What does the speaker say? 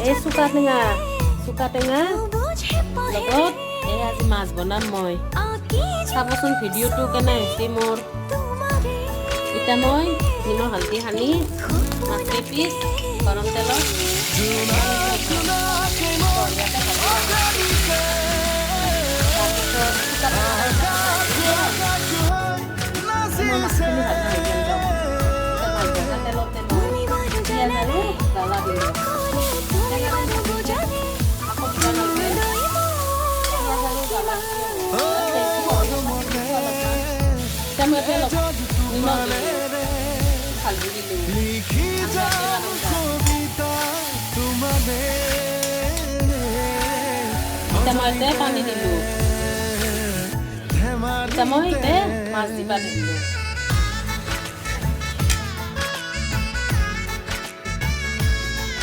এই চুকা টেঙা লগত এই আজি মাছ বনাম মই চাবচোন ভিডিঅ'টো কেনে হৈছে মোৰ এতিয়া মই নিমখ হালধি সানি মাছ পিচ গৰম তেলত পানী দিলোঁ মই মাছ দিবা দিলোঁ